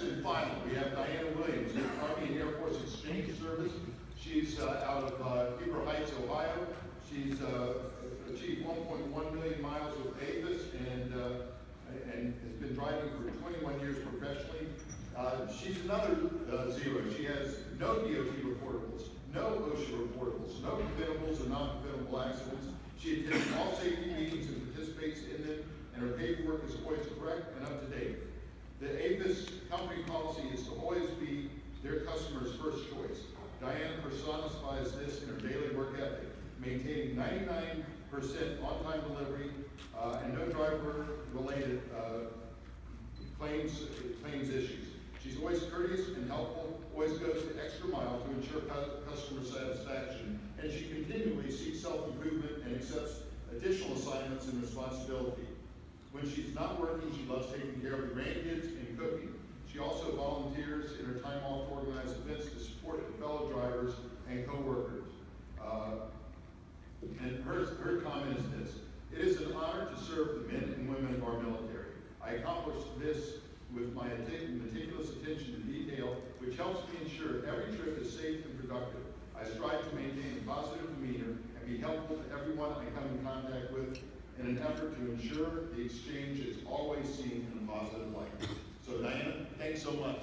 and final, we have Diana Williams, Army and Air Force Exchange Service. She's out of Heber Heights, Ohio. She's achieved 1.1 million miles with Avis and has been driving for 21 years professionally. She's another zero. She has no DOT reportables, no OSHA reportables, no preventables or non-preventable accidents. She attends all safety meetings and participates in them, and her paperwork is always correct and up to date. The Avis company policy is to always be their customer's first choice. Diana personifies this in her daily work ethic, maintaining 99% on-time delivery and no driver-related claims issues. She's always courteous and helpful, always goes the extra mile to ensure customer satisfaction, and she continually seeks self-improvement and accepts additional assignments and responsibility. When she's not working, she loves taking care of the grandkids and cooking. She also volunteers in her time off to organize events to support her fellow drivers and co-workers. And her comment is this: it is an honor to serve the men and women of our military. I accomplish this with my meticulous attention to detail, which helps me ensure every trip is safe and productive. I strive to maintain a positive demeanor and be helpful to everyone I come in contact with in an effort to ensure the exchange is always seen in a positive light. So Diana, thanks so much.